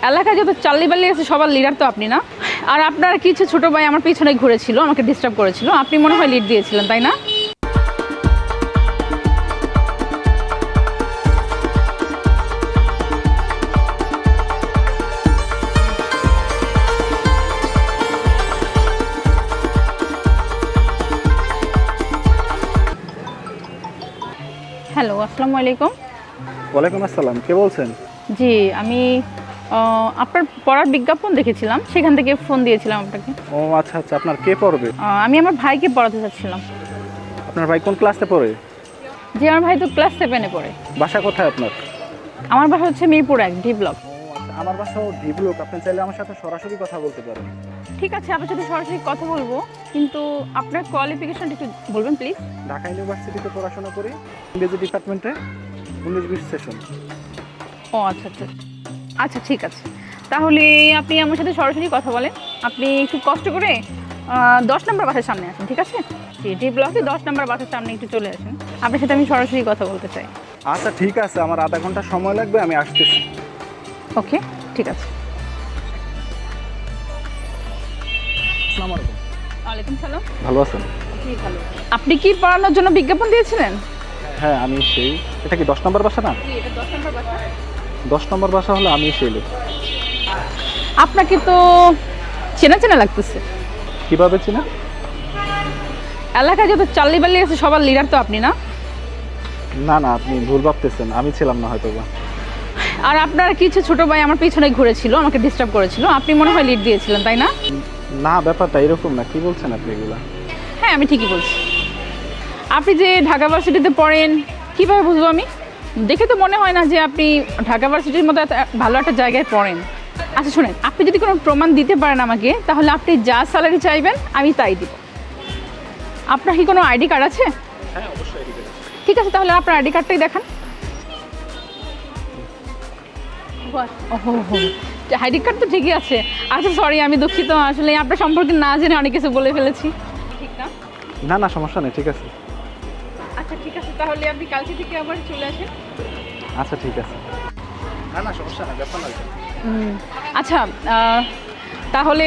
এলাকায় যত চাল্লি-বাল্লি আছে সবার লিডার তো আপনি না? আর আপনার কিছু ছোট ভাই আমার পিছনে ঘুরেছিল, আমাকে ডিস্টার্ব করেছিল। আপনি মনে হয় লিড দিয়েছিলেন, তাই না? হ্যালো, আসসালামু আলাইকুম। ওয়ালাইকুম আসসালাম, কে বলছেন? জি, আমি আপনার পড়ার বিজ্ঞাপন দেখেছিলাম, সেখান থেকে ফোন দিয়েছিলাম আপনাকে। ও আচ্ছা আচ্ছা, আপনার কে পড়বে? আমি আমার ভাইকে পড়াতে চাচ্ছিলাম। আপনার ভাই কোন ক্লাসে পড়ে? জি, আমার ভাই তো ক্লাস 7-এ পড়ে। বাসা কোথায় আপনার? আমার বাসা হচ্ছে মিরপুর 1, ডি ব্লক। আচ্ছা, আমার বাসাও ডি ব্লক। আপনি চাইলে আমার সাথে সরাসরি কথা বলতে পারেন। ঠিক আছে, আপনার সাথে সরাসরি কথা বলবো, কিন্তু আপনার কোয়ালিফিকেশনটা একটু বলবেন প্লিজ। ঢাকা ইউনিভার্সিটিতে পড়াশোনা করি, ইংরেজি ডিপার্টমেন্টে, 19-20 সেশন। ও আচ্ছা আচ্ছা আচ্ছা, ঠিক আছে। তাহলে আপনি আমার সাথে সরাসরি কথা বলেন। আপনি একটু কষ্ট করে 10 নম্বর বাসার সামনে আসেন, ঠিক আছে? জি, ডি ব্লকে 10 নম্বর বাসার সামনে একটু চলে আসেন। আপনার সাথে আমি সরাসরি কথা বলতে চাই। আচ্ছা ঠিক আছে, আমার আধা ঘন্টা সময় লাগবে, আমি আসতেছি। ওকে, ঠিক আছে। আসসালামু আলাইকুম। ওয়ালাইকুম সালাম। ভালো আছেন? জি, ভালো। আপনি কি পড়ানোর জন্য বিজ্ঞাপন দিয়েছিলেন? হ্যাঁ আমি সেই। এটা কি 10 নম্বর বাসা না? জি, এটা 10 নম্বর বাসা। 10 নম্বর বাসা হলে আমি সেই লোক। আপনাকে তো চেনা চেনা লাগতেছে। কিভাবে চিনা? এলাকায় যত চাল্লি-বাল্লি আছে সবার লিডার তো আপনি না? না না, আপনি ভুল ভাবতেছেন, আমি ছিলাম না হয়তো বা। আর আপনার কিছু ছোট ভাই আমার পিছনে ঘুরেছিল, আমাকে ডিস্টার্ব করেছিল। আপনি মনে হয় লিড দিয়েছিলেন, তাই না? না, ব্যাপারটা এরকম না। কি বলছেন আপনি এগুলা? হ্যাঁ, আমি ঠিকই বলছি। আপনি যে ঢাকা ভার্সিটিতে পড়েন, কিভাবে বুঝবো আমি? দেখে তো মনে হয় না যে আপনি ঢাকা ভার্সিটির মতো এত ভালো একটা জায়গায় পড়েন। আচ্ছা শুনেন, আপনি যদি কোনো প্রমাণ দিতে পারেন আমাকে, তাহলে আপনি যা স্যালারি চাইবেন আমি তাই দিব। আপনার কি কোনো আইডি কার্ড আছে? হ্যাঁ অবশ্যই। ঠিক আছে, তাহলে আপনার আইডি কার্ডটাই দেখান। ওহো, আইডি কার্ড তো ঠিকই আছে। আচ্ছা সরি, আমি দুঃখিত, আসলে আপনার সম্পর্কে না জেনে অনেক কিছু বলে ফেলেছি। ঠিক না? না না, সমস্যা নেই, ঠিক আছে। আচ্ছা ঠিক আছে, তাহলে আপনি কালকে থেকে আবার চলে আসেন। আচ্ছা ঠিক আছে। না না, সমস্যা নেই, ব্যাপার না। আচ্ছা, তাহলে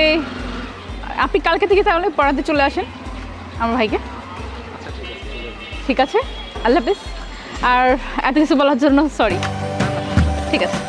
আপনি কালকে থেকে তাহলে পড়াতে চলে আসেন আমার ভাইকে। আচ্ছা ঠিক আছে। ঠিক আছে, আল্লাহ হাফিজ। আর এত কিছু বলার জন্য সরি। ঠিক আছে।